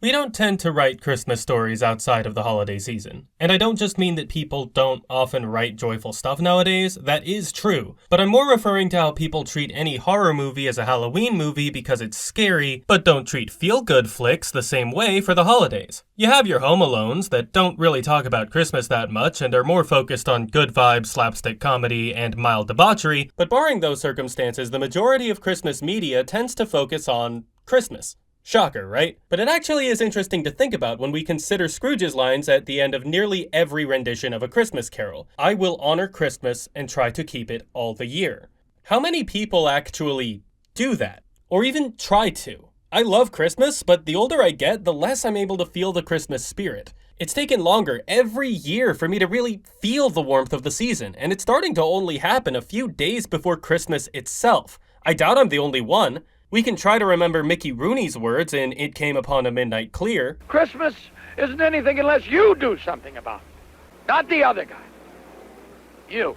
We don't tend to write Christmas stories outside of the holiday season. And I don't just mean that people don't often write joyful stuff nowadays, that is true. But I'm more referring to how people treat any horror movie as a Halloween movie because it's scary, but don't treat feel-good flicks the same way for the holidays. You have your Home Alones that don't really talk about Christmas that much and are more focused on good vibes, slapstick comedy, and mild debauchery, but barring those circumstances, the majority of Christmas media tends to focus on Christmas. Shocker, right? But it actually is interesting to think about when we consider Scrooge's lines at the end of nearly every rendition of A Christmas Carol. I will honor Christmas and try to keep it all the year. How many people actually do that? Or even try to? I love Christmas, but the older I get, the less I'm able to feel the Christmas spirit. It's taken longer every year for me to really feel the warmth of the season, and it's starting to only happen a few days before Christmas itself. I doubt I'm the only one. We can try to remember Mickey Rooney's words in It Came Upon a Midnight Clear. Christmas isn't anything unless you do something about it. Not the other guy. You.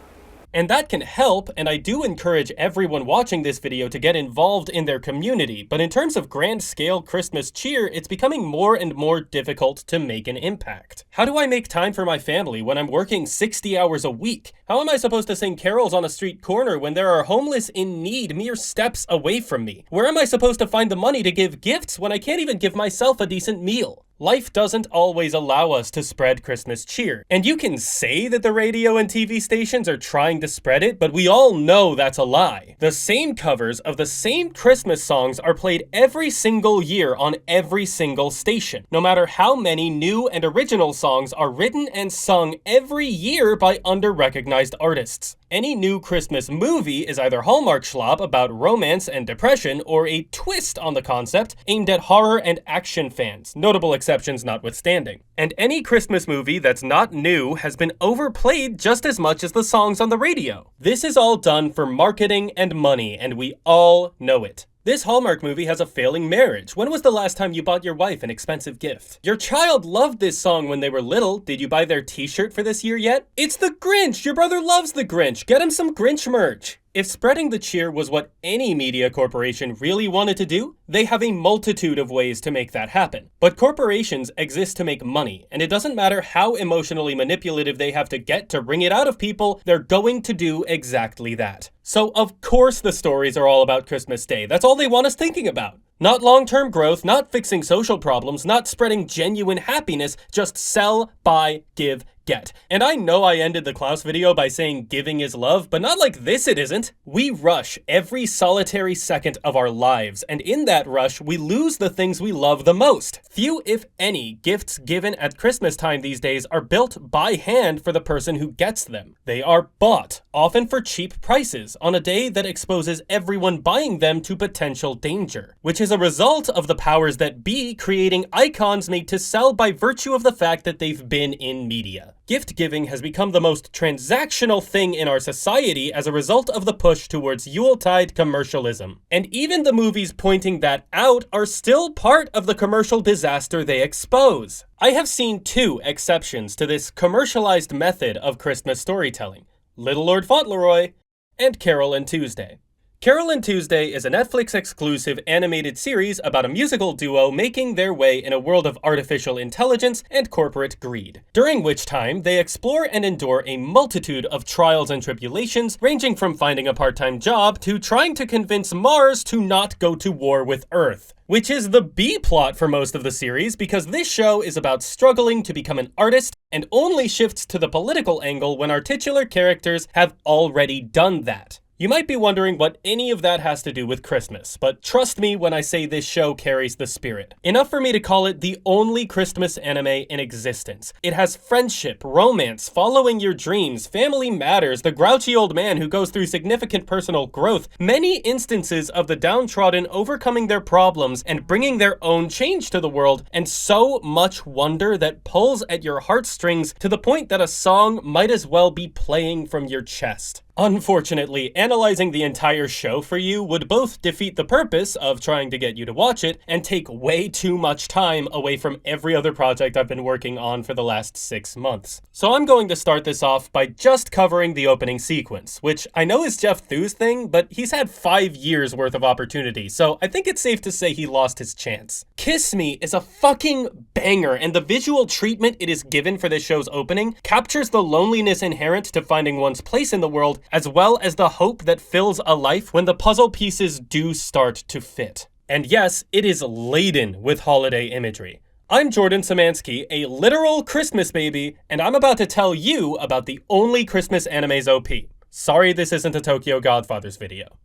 And that can help, and I do encourage everyone watching this video to get involved in their community, but in terms of grand-scale Christmas cheer, it's becoming more and more difficult to make an impact. How do I make time for my family when I'm working 60 hours a week? How am I supposed to sing carols on a street corner when there are homeless in need mere steps away from me? Where am I supposed to find the money to give gifts when I can't even give myself a decent meal? Life doesn't always allow us to spread Christmas cheer. And you can say that the radio and TV stations are trying to spread it, but we all know that's a lie. The same covers of the same Christmas songs are played every single year on every single station, no matter how many new and original songs are written and sung every year by under-recognized artists. Any new Christmas movie is either Hallmark schlop about romance and depression, or a twist on the concept aimed at horror and action fans, notable exceptions notwithstanding. And any Christmas movie that's not new has been overplayed just as much as the songs on the radio. This is all done for marketing and money, and we all know it. This Hallmark movie has a failing marriage. When was the last time you bought your wife an expensive gift? Your child loved this song when they were little. Did you buy their t-shirt for this year yet? It's the Grinch! Your brother loves the Grinch! Get him some Grinch merch! If spreading the cheer was what any media corporation really wanted to do, they have a multitude of ways to make that happen. But corporations exist to make money, and it doesn't matter how emotionally manipulative they have to get to wring it out of people, they're going to do exactly that. So of course the stories are all about Christmas Day. That's all they want us thinking about. Not long-term growth, not fixing social problems, not spreading genuine happiness, just sell, buy, give, get. And I know I ended the Klaus video by saying giving is love, but not like this it isn't. We rush every solitary second of our lives, and in that rush, we lose the things we love the most. Few, if any, gifts given at Christmas time these days are built by hand for the person who gets them. They are bought, often for cheap prices, on a day that exposes everyone buying them to potential danger, which is a result of the powers that be creating icons made to sell by virtue of the fact that they've been in media. Gift giving has become the most transactional thing in our society as a result of the push towards Yuletide commercialism. And even the movies pointing that out are still part of the commercial disaster they expose. I have seen two exceptions to this commercialized method of Christmas storytelling: Little Lord Fauntleroy and Carol and Tuesday. Carol and Tuesday is a Netflix-exclusive animated series about a musical duo making their way in a world of artificial intelligence and corporate greed, during which time they explore and endure a multitude of trials and tribulations, ranging from finding a part-time job to trying to convince Mars to not go to war with Earth. Which is the B-plot for most of the series, because this show is about struggling to become an artist and only shifts to the political angle when our titular characters have already done that. You might be wondering what any of that has to do with Christmas, but trust me when I say this show carries the spirit. Enough for me to call it the only Christmas anime in existence. It has friendship, romance, following your dreams, family matters, the grouchy old man who goes through significant personal growth, many instances of the downtrodden overcoming their problems and bringing their own change to the world, and so much wonder that pulls at your heartstrings to the point that a song might as well be playing from your chest. Unfortunately, analyzing the entire show for you would both defeat the purpose of trying to get you to watch it and take way too much time away from every other project I've been working on for the last 6 months. So I'm going to start this off by just covering the opening sequence, which I know is Jeff Thu's thing, but he's had 5 years worth of opportunity, so I think it's safe to say he lost his chance. Kiss Me is a fucking banger, and the visual treatment it is given for this show's opening captures the loneliness inherent to finding one's place in the world, as well as the hope that fills a life when the puzzle pieces do start to fit. And yes, it is laden with holiday imagery. I'm Jordan Samansky, a literal Christmas baby, and I'm about to tell you about the only Christmas anime's OP. Sorry this isn't a Tokyo Godfathers video.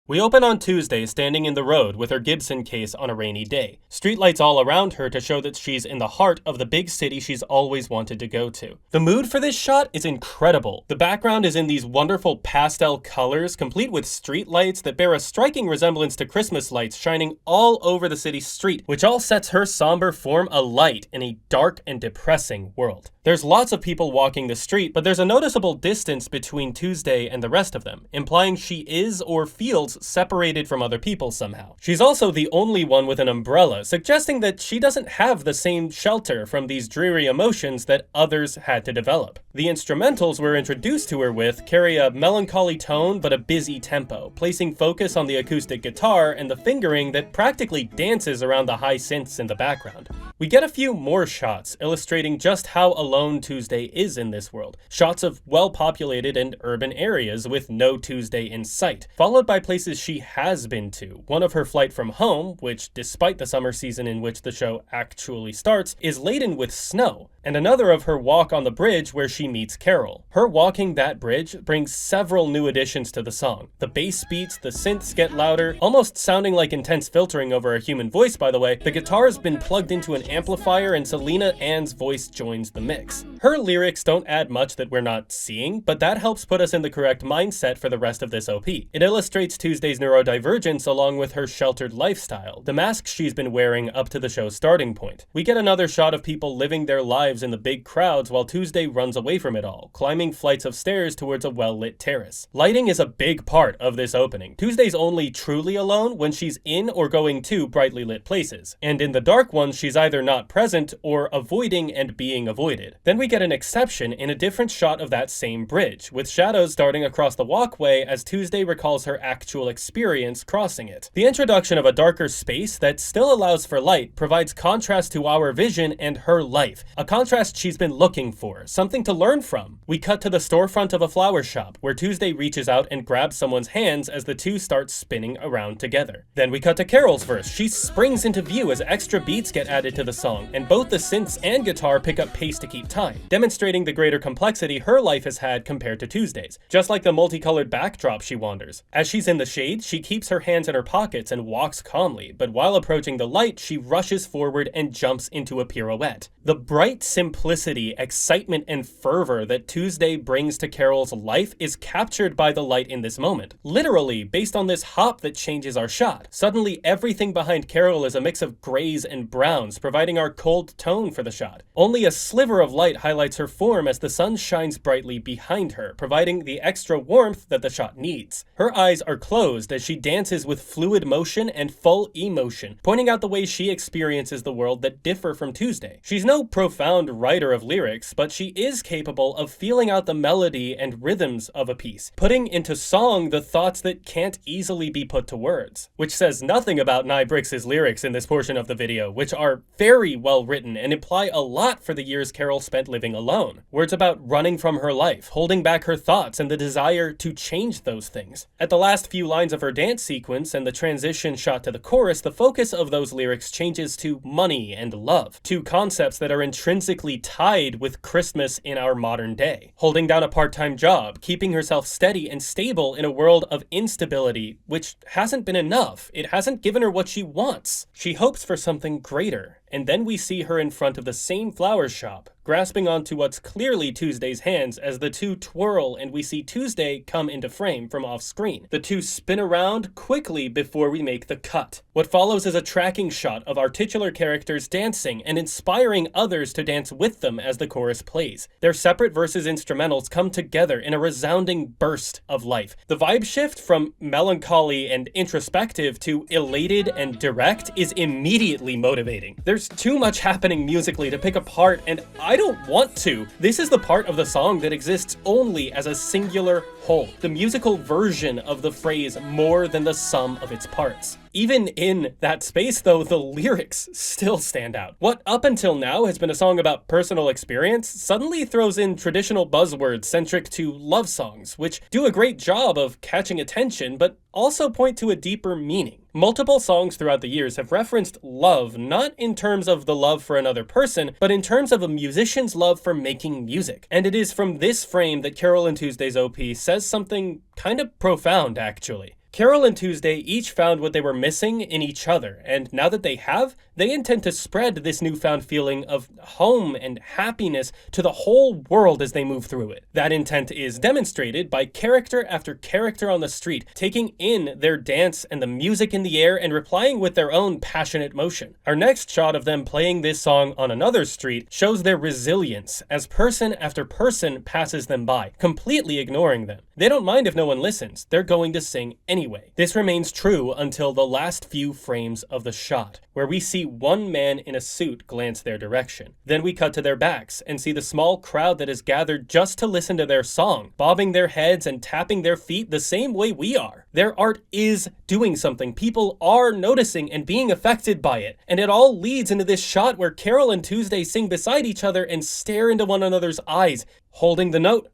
We open on Tuesday standing in the road with her Gibson case on a rainy day. Streetlights all around her to show that she's in the heart of the big city she's always wanted to go to. The mood for this shot is incredible. The background is in these wonderful pastel colors, complete with streetlights that bear a striking resemblance to Christmas lights shining all over the city's street, which all sets her somber form alight in a dark and depressing world. There's lots of people walking the street, but there's a noticeable distance between Tuesday and the rest of them, implying she is or feels separated from other people somehow. She's also the only one with an umbrella, suggesting that she doesn't have the same shelter from these dreary emotions that others had to develop. The instrumentals we're introduced to her with carry a melancholy tone but a busy tempo, placing focus on the acoustic guitar and the fingering that practically dances around the high synths in the background. We get a few more shots illustrating just how alone Tuesday is in this world. Shots of well-populated and urban areas with no Tuesday in sight, followed by places she has been to. One of her flight from home, which despite the summer season in which the show actually starts, is laden with snow, and another of her walk on the bridge where she meets Carol. Her walking that bridge brings several new additions to the song. The bass beats, the synths get louder, almost sounding like intense filtering over a human voice by the way. The guitar's been plugged into an amplifier and Selena Ann's voice joins the mix. Her lyrics don't add much that we're not seeing, but that helps put us in the correct mindset for the rest of this OP. It illustrates Tuesday's neurodivergence along with her sheltered lifestyle, the mask she's been wearing up to the show's starting point. We get another shot of people living their lives in the big crowds while Tuesday runs away from it all, climbing flights of stairs towards a well-lit terrace. Lighting is a big part of this opening. Tuesday's only truly alone when she's in or going to brightly lit places, and in the dark ones she's either not present or avoiding and being avoided. Then we get an exception in a different shot of that same bridge, with shadows darting across the walkway as Tuesday recalls her actual experience crossing it. The introduction of a darker space that still allows for light provides contrast to our vision and her life, a contrast she's been looking for, something to learn from. We cut to the storefront of a flower shop, where Tuesday reaches out and grabs someone's hands as the two start spinning around together. Then we cut to Carol's verse. She springs into view as extra beats get added to the song, and both the synths and guitar pick up pace to keep time, demonstrating the greater complexity her life has had compared to Tuesday's, just like the multicolored backdrop she wanders. As she's in the shade, she keeps her hands in her pockets and walks calmly, but while approaching the light, she rushes forward and jumps into a pirouette. The bright simplicity, excitement, and fervor that Tuesday brings to Carol's life is captured by the light in this moment. Literally, based on this hop that changes our shot. Suddenly, everything behind Carol is a mix of grays and browns, providing our cold tone for the shot. Only a sliver of light highlights her form as the sun shines brightly behind her, providing the extra warmth that the shot needs. Her eyes are closed as she dances with fluid motion and full emotion, pointing out the ways she experiences the world that differ from Tuesday. She's no profound writer of lyrics, but she is capable of feeling out the melody and rhythms of a piece, putting into song the thoughts that can't easily be put to words. Which says nothing about Nye Brix's lyrics in this portion of the video, which are very well written and imply a lot for the years Carol spent living alone. Words about running from her life, holding back her thoughts, and the desire to change those things. At the last few lines of her dance sequence and the transition shot to the chorus, the focus of those lyrics changes to money and love, two concepts that are intrinsically tied with Christmas in our modern day. Holding down a part-time job, keeping herself steady and stable in a world of instability, which hasn't been enough. It hasn't given her what she wants. She hopes for something greater. And then we see her in front of the same flower shop, grasping onto what's clearly Tuesday's hands as the two twirl and we see Tuesday come into frame from off screen. The two spin around quickly before we make the cut. What follows is a tracking shot of our titular characters dancing and inspiring others to dance with them as the chorus plays. Their separate verses instrumentals come together in a resounding burst of life. The vibe shift from melancholy and introspective to elated and direct is immediately motivating. There's too much happening musically to pick apart, and I don't want to. This is the part of the song that exists only as a singular whole, the musical version of the phrase more than the sum of its parts. Even in that space, though, the lyrics still stand out. What up until now has been a song about personal experience suddenly throws in traditional buzzwords centric to love songs, which do a great job of catching attention, but also point to a deeper meaning. Multiple songs throughout the years have referenced love, not in terms of the love for another person, but in terms of a musician's love for making music. And it is from this frame that Carol and Tuesday's OP says something kind of profound, actually. Carol and Tuesday each found what they were missing in each other, and now that they have, they intend to spread this newfound feeling of home and happiness to the whole world as they move through it. That intent is demonstrated by character after character on the street, taking in their dance and the music in the air and replying with their own passionate motion. Our next shot of them playing this song on another street shows their resilience as person after person passes them by, completely ignoring them. They don't mind if no one listens, they're going to sing anyway. This remains true until the last few frames of the shot, where we see one man in a suit glance their direction. Then we cut to their backs and see the small crowd that has gathered just to listen to their song, bobbing their heads and tapping their feet the same way we are. Their art is doing something. People are noticing and being affected by it. And it all leads into this shot where Carol and Tuesday sing beside each other and stare into one another's eyes, holding the note.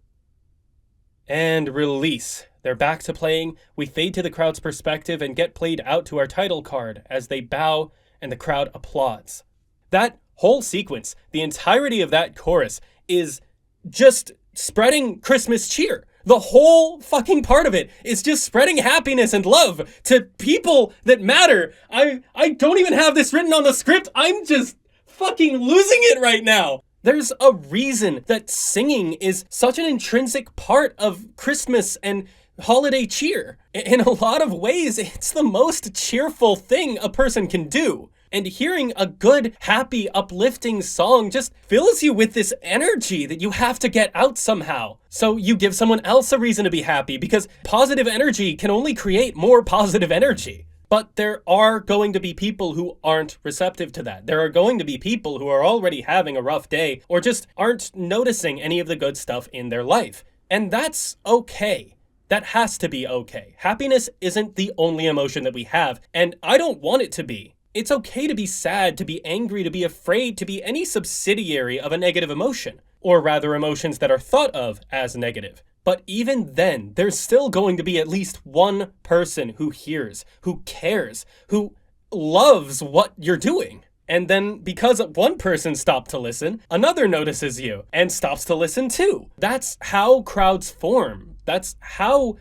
And release. They're back to playing, we fade to the crowd's perspective and get played out to our title card as they bow and the crowd applauds. That whole sequence, the entirety of that chorus, is just spreading Christmas cheer. The whole fucking part of it is just spreading happiness and love to people that matter. I don't even have this written on the script. I'm just fucking losing it right now. There's a reason that singing is such an intrinsic part of Christmas and holiday cheer. In a lot of ways, it's the most cheerful thing a person can do. And hearing a good, happy, uplifting song just fills you with this energy that you have to get out somehow. So you give someone else a reason to be happy, because positive energy can only create more positive energy. But there are going to be people who aren't receptive to that. There are going to be people who are already having a rough day or just aren't noticing any of the good stuff in their life. And that's okay. That has to be okay. Happiness isn't the only emotion that we have, and I don't want it to be. It's okay to be sad, to be angry, to be afraid, to be any subsidiary of a negative emotion, or rather emotions that are thought of as negative. But even then, there's still going to be at least one person who hears, who cares, who loves what you're doing. And then because one person stopped to listen, another notices you and stops to listen too. That's how crowds form. That's how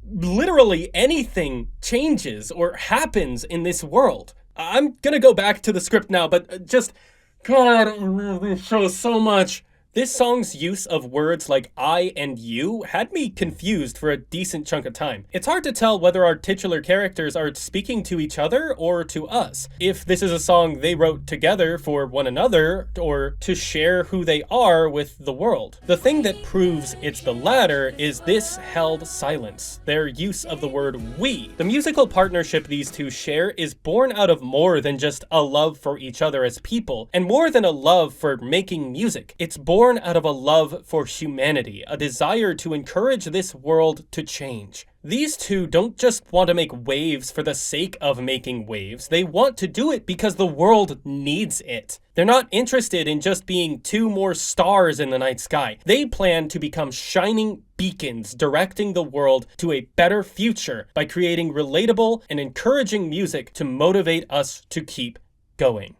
literally anything changes or happens in this world. I'm gonna go back to the script now, but just, God, I love this show so much. This song's use of words like I and you had me confused for a decent chunk of time. It's hard to tell whether our titular characters are speaking to each other or to us. If this is a song they wrote together for one another or to share who they are with the world. The thing that proves it's the latter is this held silence, their use of the word we. The musical partnership these two share is born out of more than just a love for each other as people, and more than a love for making music. It's born out of a love for humanity, a desire to encourage this world to change. These two don't just want to make waves for the sake of making waves, they want to do it because the world needs it. They're not interested in just being two more stars in the night sky. They plan to become shining beacons directing the world to a better future by creating relatable and encouraging music to motivate us to keep going.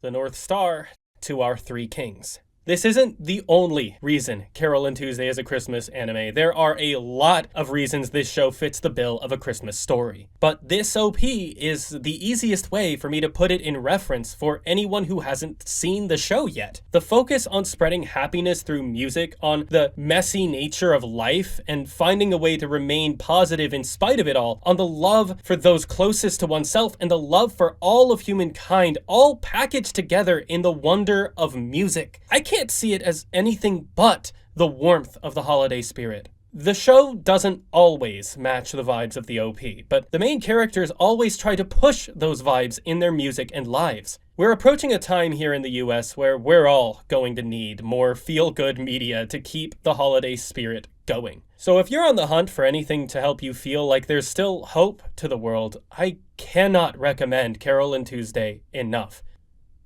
The North Star to our three kings. This isn't the only reason Carol and Tuesday is a Christmas anime. There are a lot of reasons this show fits the bill of a Christmas story. But this OP is the easiest way for me to put it in reference for anyone who hasn't seen the show yet. The focus on spreading happiness through music, on the messy nature of life, and finding a way to remain positive in spite of it all, on the love for those closest to oneself, and the love for all of humankind, all packaged together in the wonder of music. I can't see it as anything but the warmth of the holiday spirit. The show doesn't always match the vibes of the OP, but the main characters always try to push those vibes in their music and lives. We're approaching a time here in the US where we're all going to need more feel-good media to keep the holiday spirit going. So if you're on the hunt for anything to help you feel like there's still hope to the world, I cannot recommend Carol and Tuesday enough.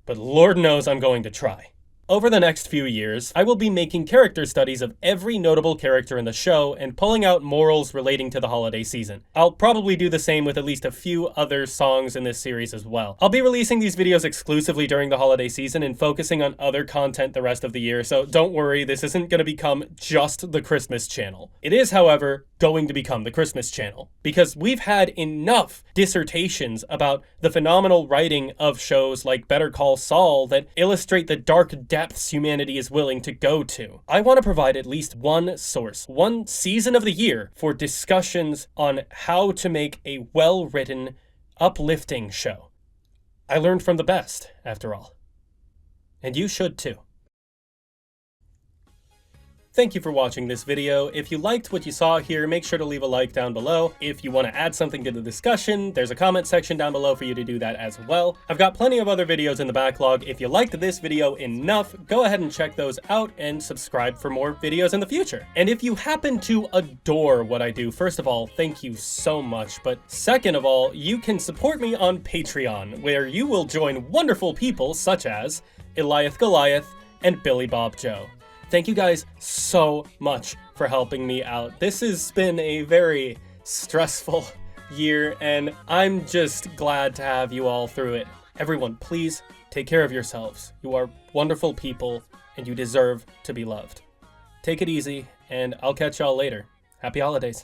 But Lord knows I'm going to try. Over the next few years, I will be making character studies of every notable character in the show and pulling out morals relating to the holiday season. I'll probably do the same with at least a few other songs in this series as well. I'll be releasing these videos exclusively during the holiday season and focusing on other content the rest of the year, so don't worry, this isn't going to become just the Christmas channel. It is, however, going to become the Christmas channel, because we've had enough dissertations about the phenomenal writing of shows like Better Call Saul that illustrate the dark depths humanity is willing to go to. I want to provide at least one source, one season of the year, for discussions on how to make a well-written, uplifting show. I learned from the best, after all. And you should too. Thank you for watching this video. If you liked what you saw here, make sure to leave a like down below. If you want to add something to the discussion, there's a comment section down below for you to do that as well. I've got plenty of other videos in the backlog. If you liked this video enough, go ahead and check those out and subscribe for more videos in the future. And if you happen to adore what I do, first of all, thank you so much. But second of all, you can support me on Patreon, where you will join wonderful people such as Eliath Goliath and Billy Bob Joe. Thank you guys so much for helping me out. This has been a very stressful year, and I'm just glad to have you all through it. Everyone, please take care of yourselves. You are wonderful people, and you deserve to be loved. Take it easy, and I'll catch y'all later. Happy holidays.